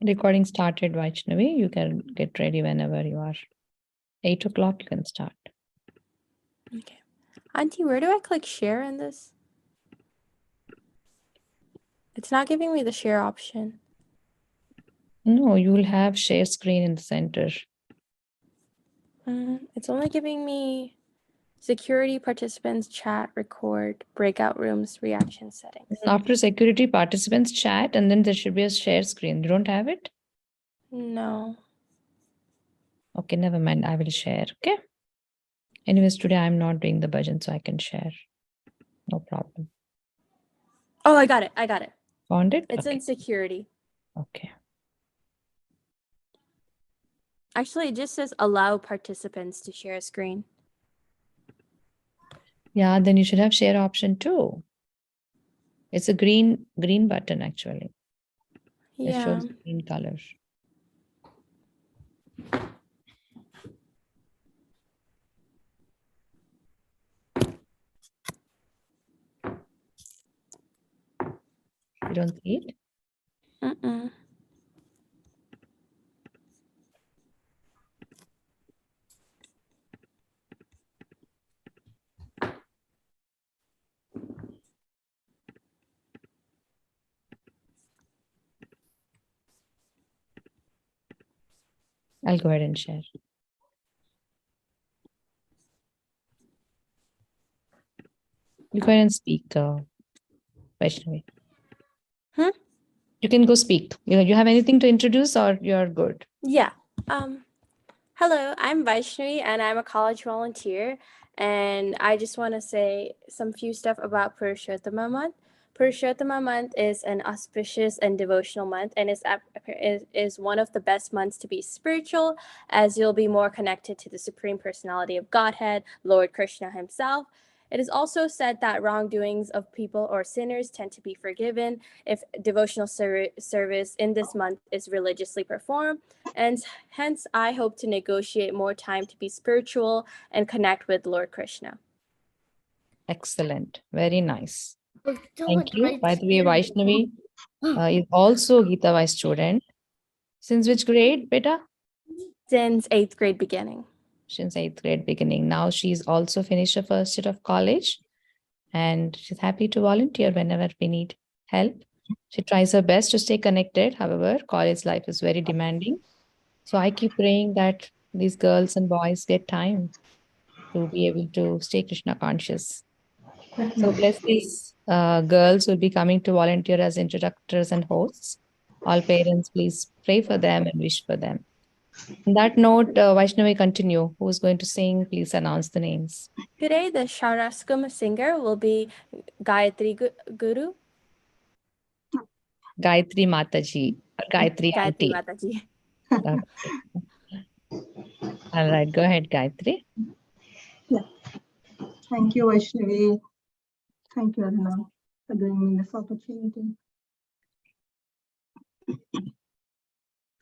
Recording started, Vaishnavi. You can get ready whenever you are. 8 o'clock, you can start. Okay. Auntie, where do I click share in this? It's not giving me the share option. No, you will have share screen in the center. It's only giving me security, participants, chat, record, breakout rooms, reaction settings. After security, participants chat, and then there should be a share screen. You don't have it? No. Okay, never mind. I will share. Okay. Anyways, today I'm not doing the bhajan, so I can share. No problem. Oh, I got it. I got it. Found it? It's okay. in security. Okay. Actually, it just says allow participants to share a screen. Yeah, then you should have share option too. It's a green button actually. It Yeah. shows green color. You don't see it? I'll go ahead and share. You go ahead and speak, Vaishnavi. You can go speak. You have anything to introduce or you're good? Yeah. Hello, I'm Vaishnavi and I'm a college volunteer. And I just want to say some few stuff about Purushottama month. Purushottama month is an auspicious and devotional month and is one of the best months to be spiritual, as you'll be more connected to the Supreme Personality of Godhead, Lord Krishna himself. It is also said that wrongdoings of people or sinners tend to be forgiven if devotional service in this month is religiously performed. And hence, I hope to negotiate more time to be spiritual and connect with Lord Krishna. Excellent. Very nice. Thank you. By the way, Vaishnavi is also a GitaWise student. Since which grade, beta? Since 8th grade beginning. Since 8th grade beginning. Now she's also finished her first year of college and she's happy to volunteer whenever we need help. She tries her best to stay connected. However, college life is very demanding. So I keep praying that these girls and boys get time to be able to stay Krishna conscious. So bless these girls who will be coming to volunteer as introductors and hosts. All parents, please pray for them and wish for them. On that note, Vaishnavi, continue. Who is going to sing? Please announce the names. Today, the Sharaskam singer will be Gayatri Guru. Gayatri Mataji. Gayatri Gayatri Auntie. Mataji. Okay. All right, go ahead, Gayatri. Yeah. Thank you, Vaishnavi. Thank you, Aruna, for giving me this opportunity.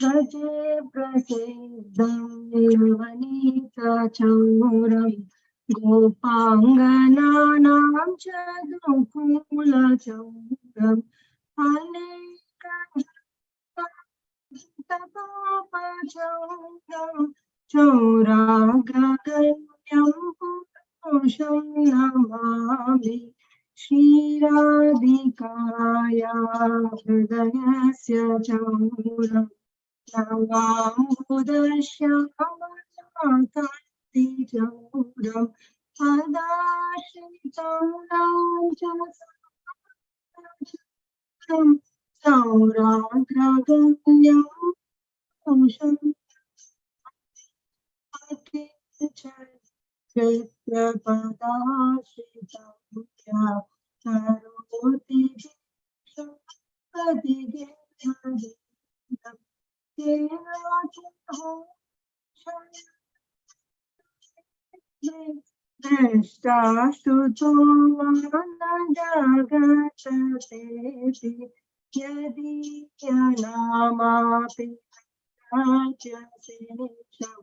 Praje prasiddham nirvanita Gopangananam chadukula chauram Anekapapachauram Chauragaganyam Purusham namami Shriradhikaya Hridayasya chauram Navamudashyamati chauram Adashitam Ranchasam Sauragraganyam Purusham Chitrapadashitam Charoti Shakadigyam Drashtastuto Vanadagatati Yadi Yanamapi Rajasesham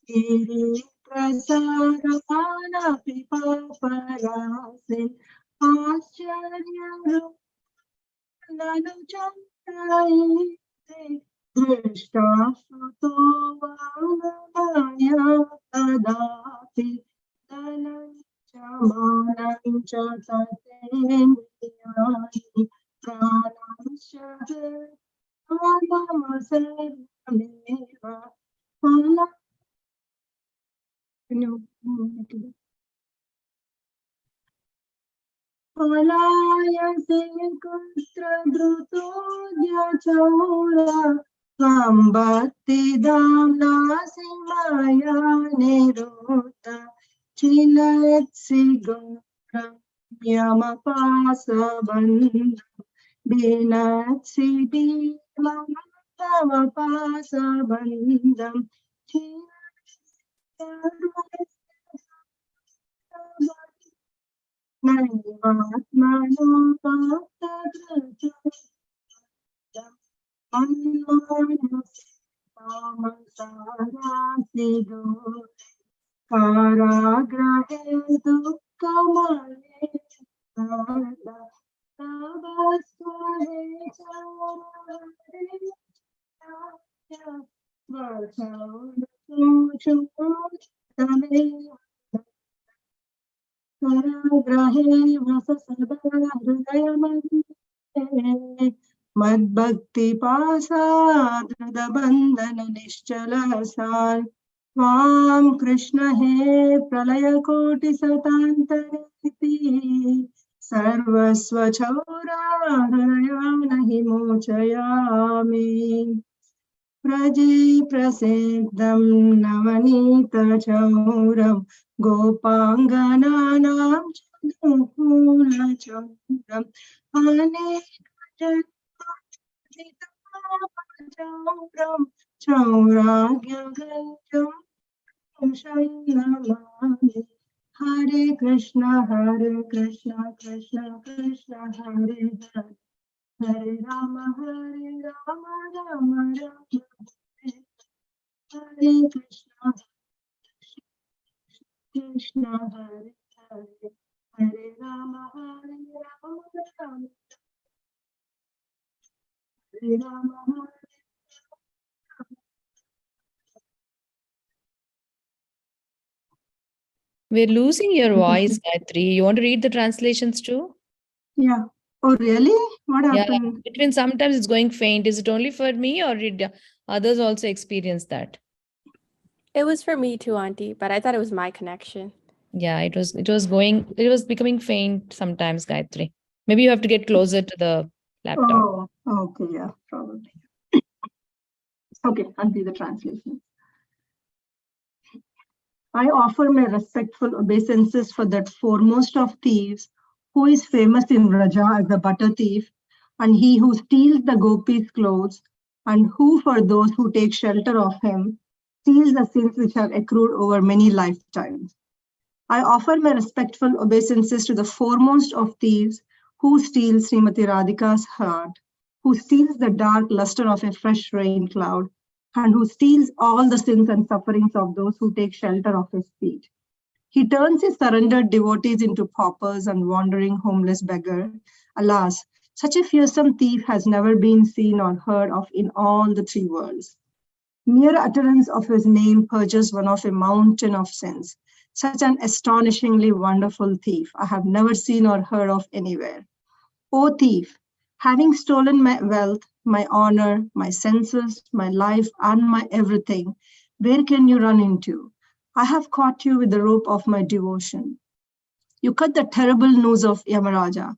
Giri Prasadavanapi Paparasin Ascharya Nanuchandrai Drishtasuto vanamaya tadati dhanancha manancha tatendriyani pranancha pranamaservameva. Can you make it? Palayase kustra druto dhyachora Vambhakti damna simaya nirota Chinatsi goram yamapasa bandham Binatsi bhimamapasa bandham Karagrahe dukkamale Madbhakti pasadrida bandhana nischalasan Vam Krishna he pralaya koti satantariti Sarvasva chaura hridayana himochayami Praji prasiddham navanita chauram Gopangananam chandukula chauram Chauram chauragyaganjam shanamani Hare Krishna Krishna Krishna Hare Hare Hare Rama Rama Rama Hare Krishna Krishna Hare Hare Hare Rama Rama Hare Rama We're losing your voice, Gayatri. You want to read the translations too? Yeah. Oh, really? What happened? Yeah, between sometimes it's going faint. Is it only for me or did others also experience that? It was for me too, Auntie, but I thought it was my connection. Yeah, it was becoming faint sometimes, Gayatri. Maybe you have to get closer to the laptop. Oh, okay, yeah, probably. Okay, I'll do the translation. I offer my respectful obeisances for that foremost of thieves, who is famous in Vraja as the butter thief, and he who steals the gopis' clothes, and who, for those who take shelter of him, steals the sins which have accrued over many lifetimes. I offer my respectful obeisances to the foremost of thieves, who steals Srimati Radhika's heart, who steals the dark luster of a fresh rain cloud, and who steals all the sins and sufferings of those who take shelter of his feet. He turns his surrendered devotees into paupers and wandering homeless beggar. Alas, such a fearsome thief has never been seen or heard of in all the three worlds. Mere utterance of his name purges one of a mountain of sins. Such an astonishingly wonderful thief I have never seen or heard of anywhere. O thief, having stolen my wealth, my honor, my senses, my life, and my everything, where can you run into? I have caught you with the rope of my devotion. You cut the terrible noose of Yamaraja.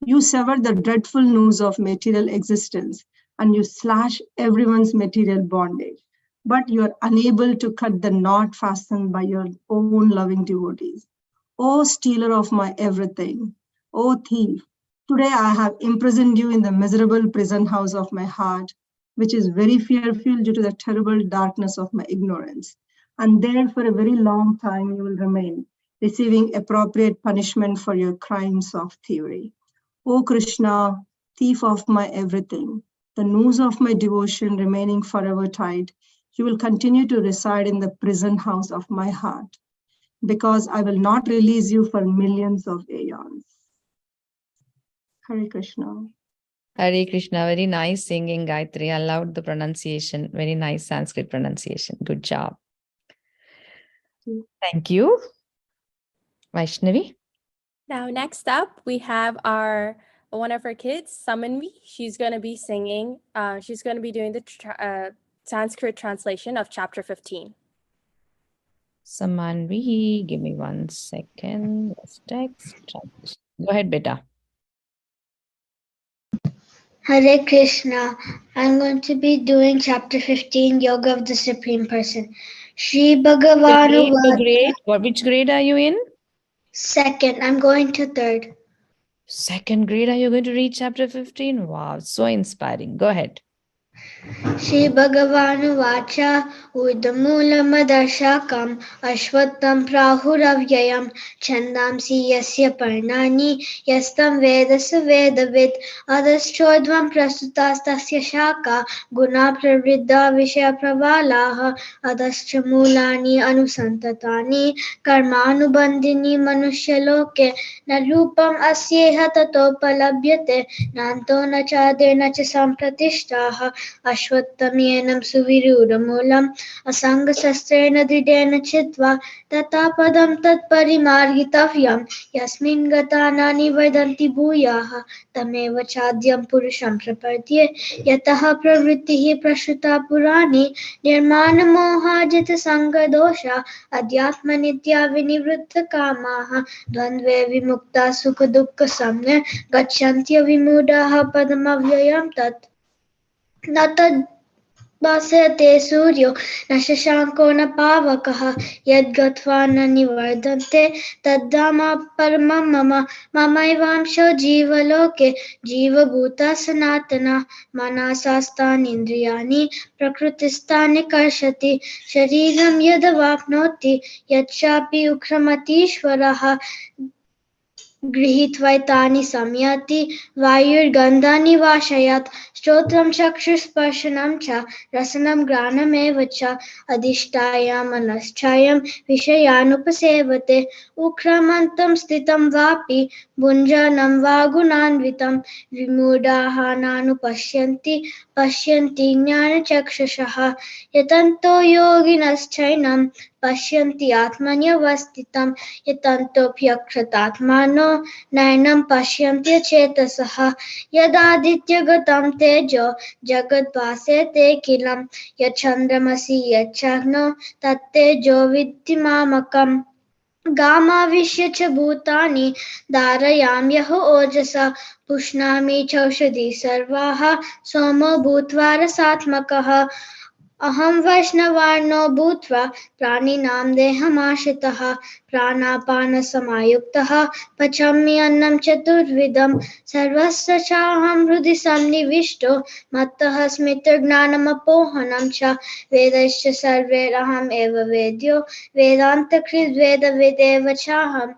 You sever the dreadful noose of material existence, and you slash everyone's material bondage. But you are unable to cut the knot fastened by your own loving devotees. O stealer of my everything, O thief, today I have imprisoned you in the miserable prison house of my heart, which is very fearful due to the terrible darkness of my ignorance. And there for a very long time you will remain, receiving appropriate punishment for your crimes of thievery. O Krishna, thief of my everything, the noose of my devotion remaining forever tied, you will continue to reside in the prison house of my heart, because I will not release you for millions of aeons. Hare Krishna. Hare Krishna, very nice singing, Gayatri. I loved the pronunciation. Very nice Sanskrit pronunciation. Good job. Thank you. Vaishnavi. Now, next up, we have one of our kids, Samanvi. She's going to be singing. She's going to be doing the Sanskrit translation of chapter 15. Samanvi, give me 1 second. Let's text. Go ahead, beta. Hare Krishna. I'm going to be doing chapter 15, Yoga of the Supreme Person. Shri Bhagavanu The grade. Which grade are you in? Second. I'm going to third. Second grade. Are you going to read chapter 15? Wow, so inspiring. Go ahead. Shri Bhagavanu Vacha Udamulamadashakam Ashwattam Prahuravyayam Chandamsi Yasya Parnani Yastam Vedasa Vedavid Adaschodvam Prasutastasya Shaka Guna Pravriddha Vishaya Pravalaha Adascha Mulani Anusantatani Karmanubandini Manushaloke Narupam Asyeha Tatopalabhyate Nanto Nachade Nacha Sampratishtaha Ashwatthamenam suvirudamulam asangashastreణ dridena chitva tata padam tat parimargitavyam yasmin gata nani vadanti bhuyaha tameva chadyam purusham prapadye yataha pravrittihi prashuta purani nirmana moha jita sanga dosha adhyatma nitya vinivritta kamaha dvandve vimukta sukha dukkha samne gacchantya vimudaha padamavyayam tat न तद्भासते सूर्यो न शशाङ्को न पावकः यद्गत्वा न निवर्धन्ते तद्धाम परमं मम ममैवांशो जीवलोके जीवभूता सनातना मनसास्तानीन्द्रियाणि प्रकृतिस्थानि कर्षति शरीरं यदवाप्नोति यच्चापि उग्रमतीश्वरः गृहीत्वैतानि संयाति वायुर्गन्धानि वाशयात् श्रोत्रं चक्षुस्पर्शनं च रसनं घ्राणमेव च अधिष्ठाय मनश्चायं विषयानुपसेवते उक्रामन्तं स्थितं वापि भुञ्जनं वा गुणान्वितं विमूढाः नानुपश्यन्ति पश्यन्ति ज्ञानचक्षुषः यतन्तो योगिनश्चैनं पश्यन्ति आत्मन्यवस्थितं यतन्तोऽप्यकृतात्मानो नैनं पश्यन्ति चेतसः यदादित्यगतं तेजो जगद्भासेते किलं यच्चन्द्रमसि यच्चग्नो तत्तेजो विद्धि मामकम् गामाविश्य च भूतानि धारयाम्यह ओजसा पुष्णामि चौषधि सर्वाः सोमो भूत्वा रसात्मकः अहं वैष्णवार्णो भूत्वा प्राणिनां देहमाश्रितः प्राणापानसमायुक्तः पचामि अन्नं चतुर्विधं सर्वस्य चाहं हृदि सन्निविष्टो मत्तः स्मृतिर्ज्ञानमपोहनं च वेदैश्च सर्वैरहम् एव वेद्यो वेदान्तकृद्वेदविदेव चाहम्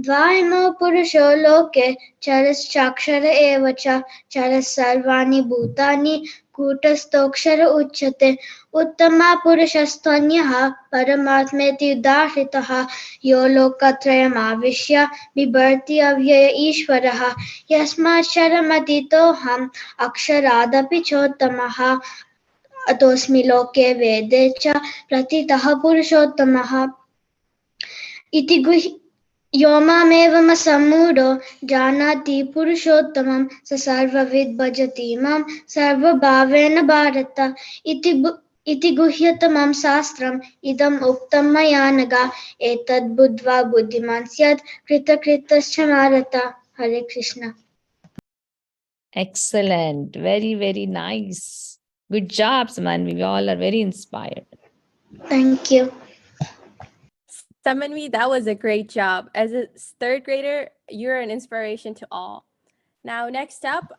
द्वाइमो पुरुषो लोके चरश्चाक्षर एव च चरः सर्वाणि भूतानि कूटस्थोऽक्षर उच्यते उत्तमा पुरुषस्त्वन्यः परमात्मेति उदाहृतः यो लोकत्रयमाविश्य बिभर्ति अव्यय ईश्वरः यस्माक्षरमतीतोऽहम् अक्षरादपि चोत्तमः अतोऽस्मि लोके वेदे च प्रथितः पुरुषोत्तमः इति यो मामेवमसम्मूढो जानाति पुरुषोत्तमं स सर्वविद् भजति मां सर्वभावेन भारत इति गुह्यतमं शास्त्रम् इदम् उक्तं मया नघ एतद् बुद्ध्वा बुद्धिमान् स्यात् कृतकृतश्च भारत हरे Krishna Excellent. Very, very nice. Good job, Samanvi. We all are very inspired. Thank you. Samanvi, that was a great job. As a third grader, you're an inspiration to all. Now, next up,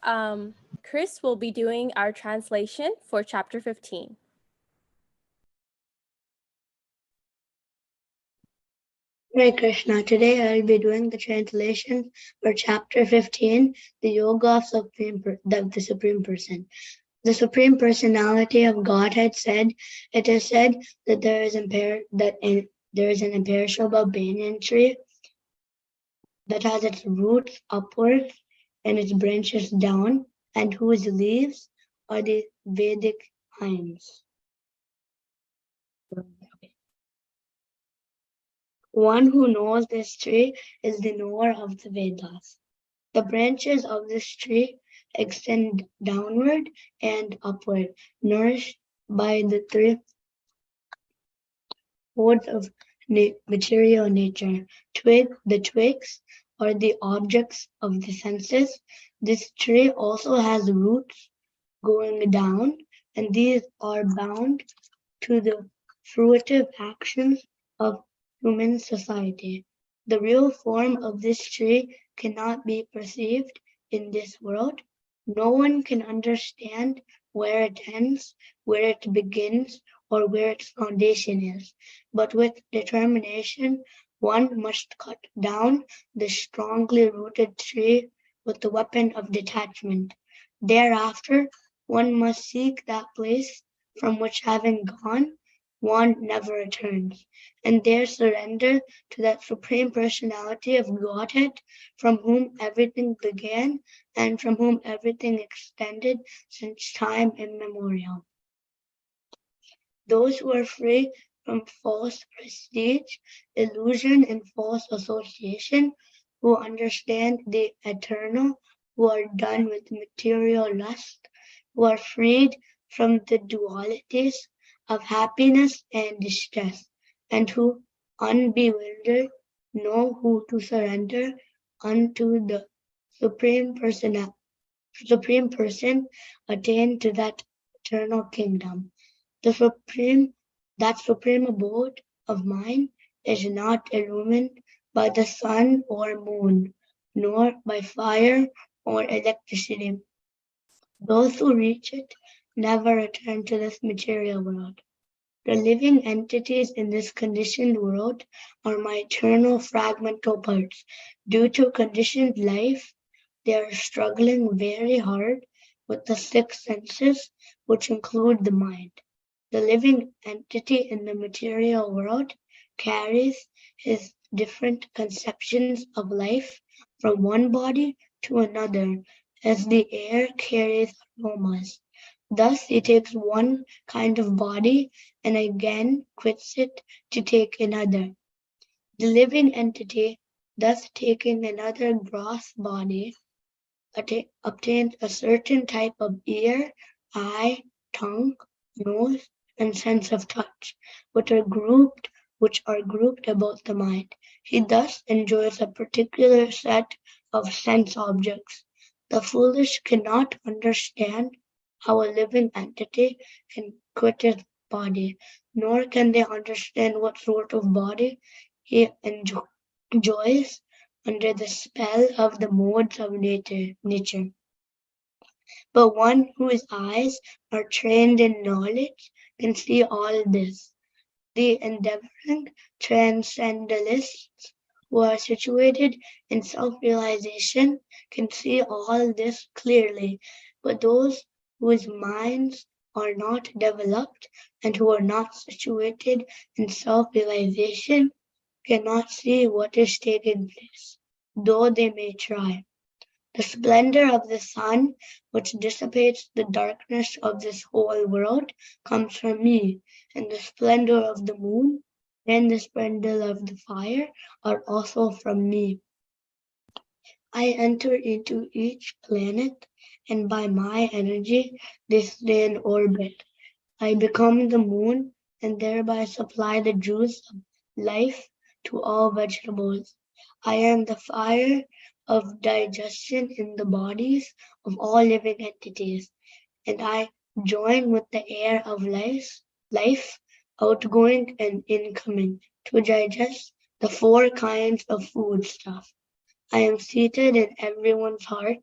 Chris will be doing our translation for chapter 15. Hare Krishna. Today I'll be doing the translation for chapter 15, the Yoga of the Supreme Person. The Supreme Personality of Godhead said, it is said that there is an imperishable banyan tree that has its roots upward and its branches down, and whose leaves are the Vedic hymns. One who knows this tree is the knower of the Vedas. The branches of this tree extend downward and upward, nourished by the three modes of material nature. The twigs are the objects of the senses. This tree also has roots going down, and these are bound to the fruitive actions of human society. The real form of this tree cannot be perceived in this world. No one can understand where it ends, where it begins, or where its foundation is. But with determination, one must cut down the strongly rooted tree with the weapon of detachment. Thereafter, one must seek that place from which, having gone, one never returns, and there surrender to that Supreme Personality of Godhead from whom everything began and from whom everything extended since time immemorial. Those who are free from false prestige, illusion, and false association, who understand the eternal, who are done with material lust, who are freed from the dualities of happiness and distress, and who, unbewildered, know who to surrender unto the Supreme Person, attain to that eternal kingdom. That supreme abode of mine is not illumined by the sun or moon, nor by fire or electricity. Those who reach it never return to this material world. The living entities in this conditioned world are my eternal fragmental parts. Due to conditioned life, they are struggling very hard with the six senses, which include the mind. The living entity in the material world carries his different conceptions of life from one body to another, as the air carries aromas. Thus he takes one kind of body and again quits it to take another. The living entity, thus taking another gross body, obtains a certain type of ear, eye, tongue, nose, and sense of touch, which are grouped about the mind. He thus enjoys a particular set of sense objects. The foolish cannot understand how a living entity can quit his body, nor can they understand what sort of body he enjoys under the spell of the modes of nature. But one whose eyes are trained in knowledge can see all this. The endeavoring transcendentalists who are situated in self-realization can see all this clearly, but those whose minds are not developed and who are not situated in self-realization cannot see what is taking place, though they may try. The splendor of the sun, which dissipates the darkness of this whole world, comes from me, and the splendor of the moon and the splendor of the fire are also from me. I enter into each planet, and by my energy they stay in orbit. I become the moon, and thereby supply the juice of life to all vegetables. I am the fire of digestion in the bodies of all living entities, and I join with the air of life, outgoing and incoming, to digest the four kinds of food stuff. I am seated in everyone's heart,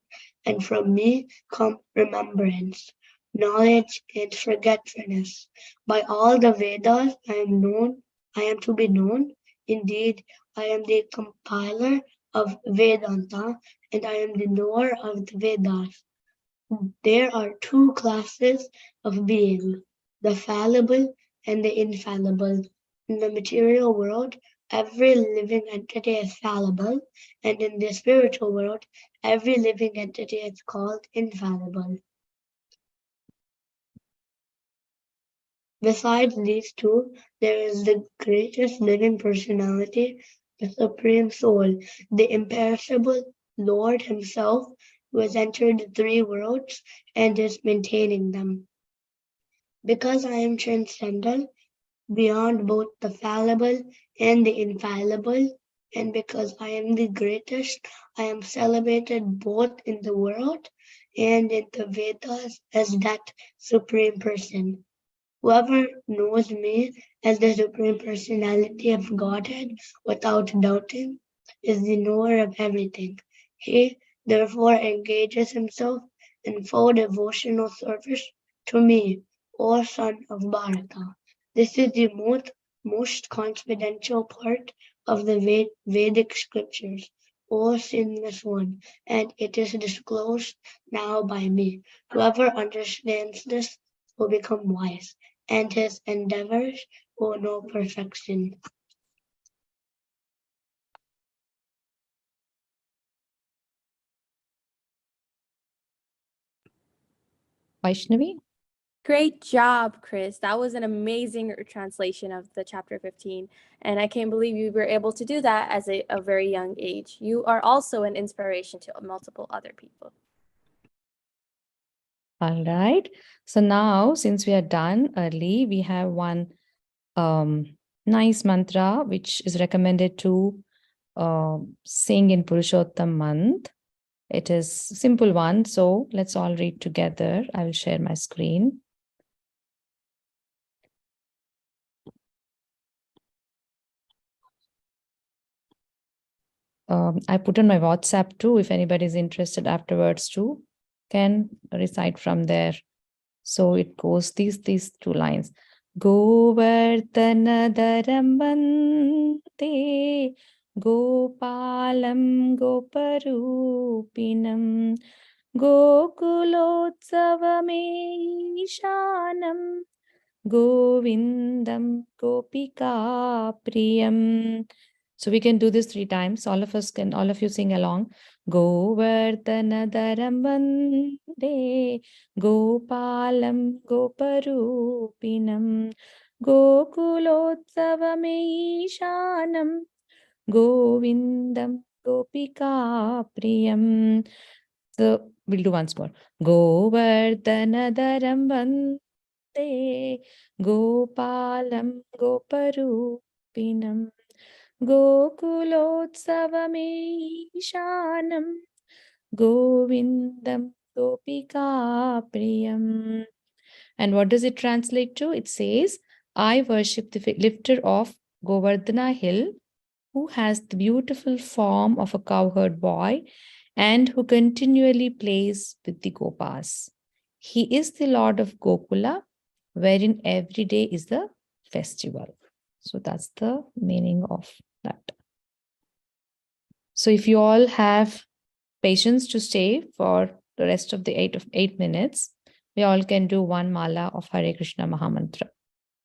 and from me come remembrance, knowledge, and forgetfulness. By all the Vedas I am to be known. Indeed, I am the compiler of Vedanta, and I am the knower of the Vedas. There are two classes of being, the fallible and the infallible. In the material world, every living entity is fallible, and in the spiritual world, Every living entity is called infallible. Besides these two, there is the greatest living personality, the Supreme Soul, the imperishable Lord Himself, who has entered the three worlds and is maintaining them. Because I am transcendent, beyond both the fallible and the infallible, and because I am the greatest, I am celebrated both in the world and in the Vedas as that Supreme Person. Whoever knows me as the Supreme Personality of Godhead without doubting is the knower of everything. He therefore engages himself in full devotional service to me, O son of Bharata. This is the most confidential part of the Vedic scriptures, O sinless one, and it is disclosed now by me. Whoever understands this will become wise, and his endeavors will know perfection. Vaishnavi? Great job, Chris. That was an amazing translation of the chapter 15. And I can't believe you were able to do that as a very young age. You are also an inspiration to multiple other people. All right. So now, since we are done early, we have one nice mantra which is recommended to sing in Purushottama month. It is simple one. So let's all read together. I will share my screen. I put on my WhatsApp too, if anybody is interested afterwards too, can recite from there. So it goes these two lines. Govardhana dharam vande Gopalam Goparupinam Gokulotsavameshanam Govindam Gopika Priyam. So we can do this 3 times. All of you sing along. Govardhana dharam vande Gopalam Goparupinam Gokulotsavameshanam Govindam Gopika Priyam. So we'll do once more. Govardhana dharam vande Gopalam Goparupinam Gokulotsavameshanam Govindam Gopika Priyam. And what does it translate to? It says, I worship the lifter of Govardhana hill, who has the beautiful form of a cowherd boy and who continually plays with the Gopas. He is the Lord of Gokula, wherein every day is the festival. So that's the meaning of that. So if you all have patience to stay for the rest of the 8 minutes, we all can do one mala of Hare Krishna Mahamantra.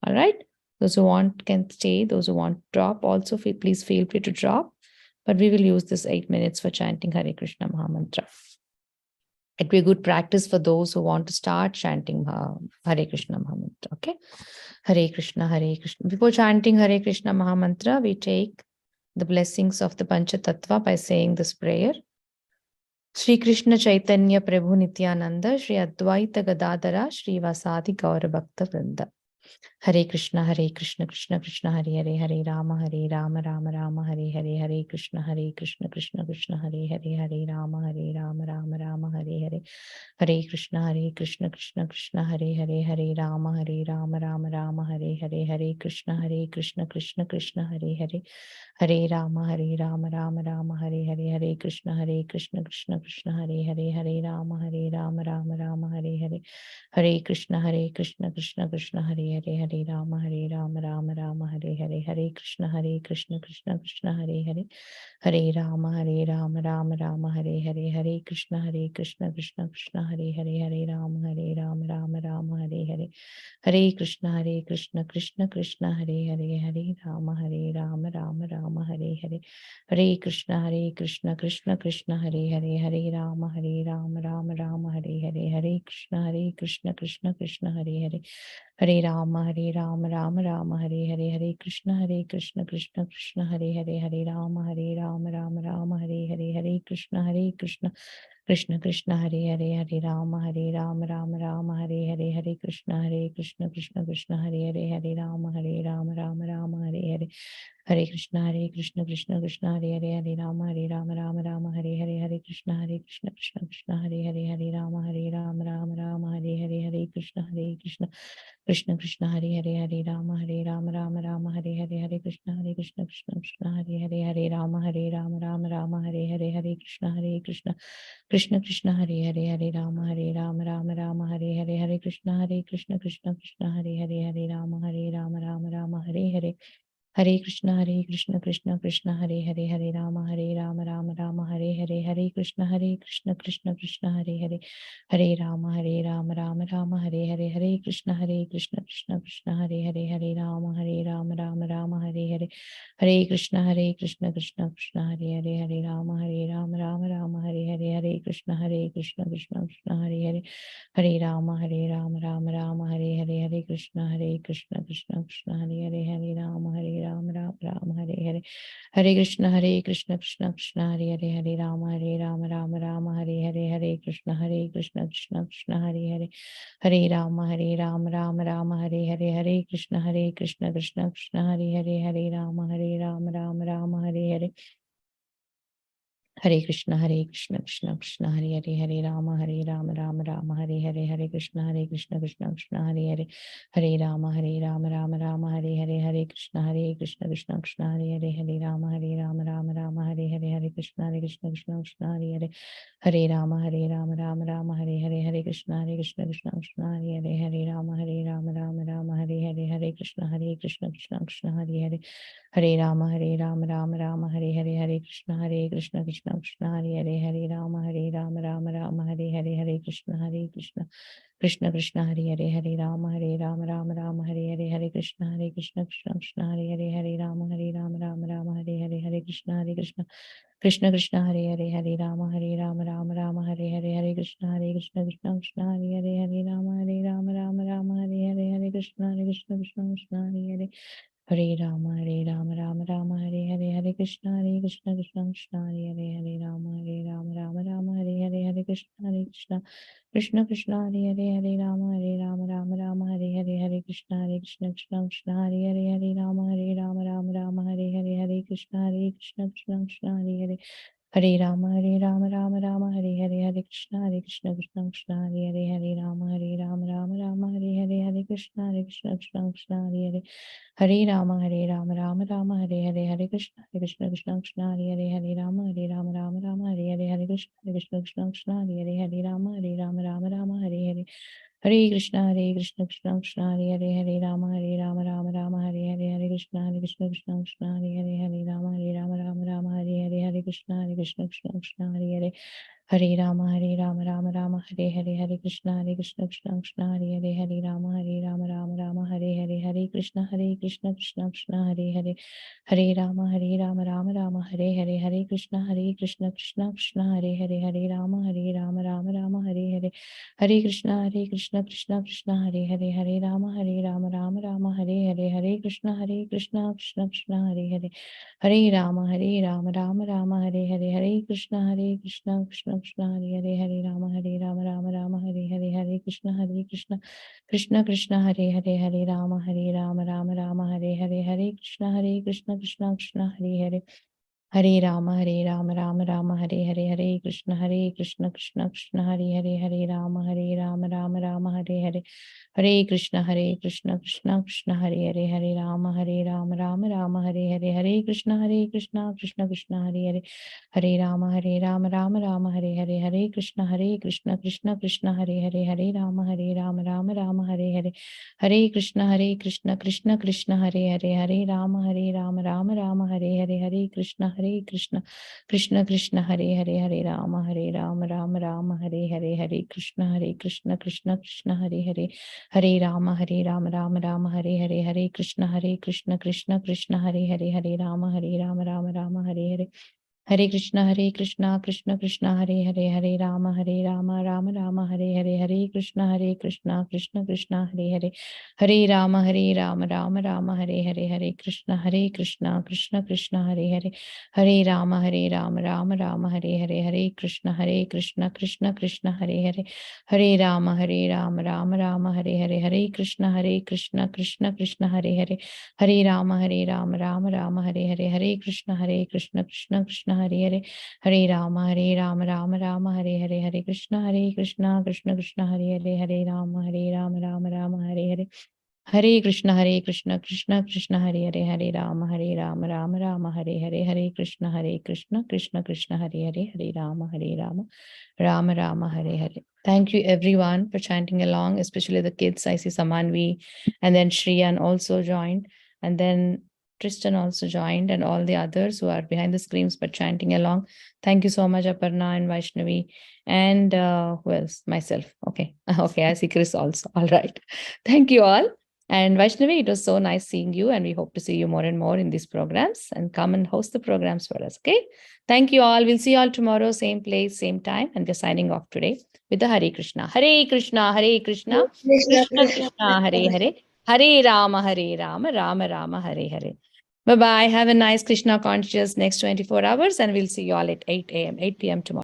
All right? Those who want can stay. Those who want to drop also, please feel free to drop. But we will use this 8 minutes for chanting Hare Krishna Mahamantra. It'd be a good practice for those who want to start chanting Hare Krishna Mahamantra. Okay? Hare Krishna, Hare Krishna. Before chanting Hare Krishna Mahamantra, we take the blessings of the Pancha Tattva by saying this prayer. Shri Krishna Chaitanya Prabhu Nityananda, Shri Advaita Gadadara, Shri Vasadi Gaura Bhakta Vrinda. Hare Krishna, Krishna Krishna, Hare Hare, Hare Rama, Rama Rama, Hare Hare, Hare Krishna, Krishna Krishna, Hare Hare, Hare Rama, Rama Rama, Hare Hare, Hare Krishna, Krishna Krishna, Hare Hare, Hare Rama, Rama Rama, Hare Hare, Hare Krishna, Krishna Krishna, Hare Hare, Hare Rama, Rama Rama, Hare Hare, Hare Krishna, Krishna Krishna, Hare Hare, Hare Rama, Rama, Hare Hare, Hare Krishna, Krishna Krishna, Hare Hare, Hare Rama, Rama, Hare Hare, Hare Krishna, Krishna Krishna, Hare Hare, Hare Rama, Rama, Hare Hare, Hare Krishna, Krishna Krishna, Hare Hare, Hare Ram, Ram Ram, Hare Hare. Hare Krishna, Krishna Krishna, Hare Hare, Hare Ram, Ram Ram, Hare Hare. Hare Krishna, Krishna Krishna, Hare Hare, Hare Ram, Ram Ram, Hare Hare. Hare Krishna, Krishna Krishna, Hare Hare. Hare Ram, Ram Ram, Hare Hare. Hare Krishna, Krishna Krishna, Hare Hare. Hare Ram, Ram Ram, Hare Hare. Hare Krishna, Krishna Krishna, Hare Hare. Hare Ram, Ram Ram, Hare Hare. Hare Krishna, Krishna Krishna, Hare Hare. Hare Ram, Ram Ram, Hare Hare. Hare Krishna, Krishna Krishna, Hare Hare. Hare Ram, Ram Hare Hare. Hare Krishna, Krishna Hare Hare. Hare Ram, Ram Hare Hare. Hare Krishna, Krishna Krishna, Hare Hare. Hare Ram, Ram Hare Hare. Hare Krishna, Krishna Hare Hare. Hare Ram, Ram Hare Hare. Hare Krishna, Krishna Krishna, Hare Hare. Hare Ram, Ram Hare Hare. Hare Krishna, Krishna Krishna, Hare Hare. Hare Ram, Ram Hare Hare. Hare Krishna, Krishna Krishna, Hare Hare. Hare Ram, Ram Hare Hare. Hare Krishna, Krishna Hare Hare. Hare Ram, Ram Hare Hare. Hare Krishna, Krishna Hare Hare. Hare Ram, Ram Hare Hare. Hare Krishna, Krishna Krishna, Hare Hare. Hare Ram, Ram Hare Hare. Hare Krishna, Krishna Krishna, Hare Hare. Hare Ram, Ram Hare Hare. Hare Krishna, Krishna Krishna, Hare Hare. Hare Ram, Ram Hare Hare. Hare Krishna, Krishna Krishna, Hare Hare. Hare Ram, Ram Hare Hare. Hare Krishna, Krishna Krishna, Hare Hare. Hare Ram, Ram Hare Hare. Hare Krishna, Krishna Krishna, Hare Hare. Hare Ram, Ram Hare Hare. Hare Krishna, Krishna Krishna, Hare Hare. Hare Rama, Rama Hare Hare. Hare Krishna, Krishna Krishna, Hare Hare. Hare Rama, Rama Hare Hare. Hare Krishna, Krishna Krishna, Hare Hare. Hare Rama, Rama Hare Hare. Hare Krishna, Krishna Krishna, Hare Hare. Hare Rama, Rama Hare Hare. Hare Krishna, Krishna Krishna, Hare Hare. Hare Rama, Rama Hare Hare. Hare Krishna, Krishna Krishna, Hare Hare. Hare Rama, Rama Hare Hare. Hare Krishna, Krishna Krishna, Hare Hare. Hare Rama, Rama Hare Hare. Hare Krishna, Krishna Krishna, Hare Hare. Hare Rama, Rama Hare Hare. Hare Krishna, Krishna Krishna, Hare Hare. Hare Rama, Rama Hare Hare. Hare Krishna, Krishna Krishna, Hare Hare. Hare Rama, Rama Hare Hare. Hare Krishna, Krishna Krishna, Hare Hare. Hare Rama, Rama Hare Hare. Hare Krishna, Krishna Hare Hare. Hare Rama, Rama Hare Hare. Hare Krishna, Krishna Krishna, Hare Hare. Hare Rama, Rama Hare Hare. Hare Krishna, Krishna Krishna, Hare Hare. Hare Rama, Rama Hare Hare. Hare Krishna, Krishna Krishna, Hare Hare. Hare Rama, Rama Hare Hare. Hare Krishna, Krishna Krishna, Hare Hare. Hare Rama, Rama Hare Hare. Hare Krishna, Krishna Krishna, Hare Hare. Hare Rama, Rama Hare Hare. Hare Krishna, Krishna Krishna, Hare Hare. Hare Rama, Rama Hare Hare. Hare Krishna, Krishna Krishna, Hare Hare. Hare Rama, Rama Hare Hare. Hare Krishna, Krishna Krishna, Hare Hare. Hare Rama, Rama Hare Hare. Hare Krishna, Krishna Krishna, Hare Hare. Hare Rama, Rama Hare Hare. Hare Krishna, Krishna Krishna, Hare Hare. Hare Rama, Rama Hare Hare. Hare Krishna, Krishna Krishna, Hare Hare. Hare Rama, Rama Hare Hare. Hare Krishna, Krishna Krishna, Hare Hare. Hare Rama, Rama Hare Hare. Hare Krishna, Krishna Krishna, Hare Hare. Hare Rama, Rama Hare Hare. Hare Krishna, Krishna Krishna, Hare Hare. Hare Rama, Rama Hare Hare. Hare Krishna, Krishna Krishna, Hare Hare. Hare Rama, Rama Hare Hare. Hare Krishna, Krishna Krishna, Hare Hare. Hare Rama, Rama Hare Hare. Hare Krishna, Krishna Krishna, Hare Hare. Hare Rama, Rama Hare Hare. Hare Krishna, Krishna Krishna, Hare Hare. Hare Rama, Rama Hare Hare. Hare Krishna, Krishna Krishna, Hare Hare. Hare Rama, Rama Hare Hare. Hare Krishna, Krishna Krishna, Hare Hare. Hare Rama, Rama Hare Hare. Hare Krishna, Krishna Krishna, Hare Hare. Hare Rama, Rama Hare Hare. Hare Krishna, Krishna Krishna, Hare Hare. Hare Rama, Rama Hare Hare. Hare Krishna, Krishna Krishna, Hare Hare. Hare Rama, Rama Hare Hare. Hare Krishna, Krishna Krishna, Hare Hare. Hare Rama, Rama Hare Hare. Hare Krishna, Hare Krishna, Krishna Krishna Hare Hare, Hare Rama, Rama Rama Hare Hare, Hare Krishna, Krishna Krishna Hare Hare, Hare Rama, Rama Rama Hare Hare, Hare Krishna, Krishna Krishna Hare Hare, Hare Rama, Rama Hare Hare. Hare Krishna, Krishna Krishna Hare Hare, Hare Rama, Rama Rama Hare Hare, Hare Krishna, Krishna Krishna Hare Hare, Hare Rama, Rama Rama Hare Hare, Hare Krishna, Krishna Krishna Hare Hare, Hare Rama, Rama Rama Hare Hare, Hare Krishna, Krishna Krishna Hare Hare, Hare Rama, Rama Rama Hare Hare, Hare Krishna, Krishna Krishna Hare Hare, Hare Rama, Rama Rama Hare Hare, Hare Krishna, Krishna Krishna Hare Hare, Hare Rama, Rama Rama Hare Hare, Hare Krishna, Krishna Krishna Hare Hare, Hare Rama, Rama Hare Hare, Hare Krishna, Krishna Krishna Hare Hare, Hare Rama, Rama Hare Hare, Hare Krishna, Krishna Krishna Hare Hare, Hare Rama, Rama Hare Hare. Thank you everyone for chanting along, especially the kids. I see Samanvi and then Shriyan also joined, and then Tristan also joined, and all the others who are behind the screens but chanting along. Thank you so much, Aparna and Vaishnavi, and who else? Myself. Okay. Okay, I see Chris also. All right. Thank you all. And Vaishnavi, it was so nice seeing you, and we hope to see you more and more in these programs, and come and host the programs for us. Okay. Thank you all. We'll see you all tomorrow, same place, same time. And we're signing off today with the Hare Krishna. Hare Krishna, Hare Krishna, Krishna Krishna, Hare Hare, Hare Rama, Rama Rama, Hare Hare. Bye-bye. Have a nice Krishna conscious next 24 hours, and we'll see you all at 8 p.m. tomorrow.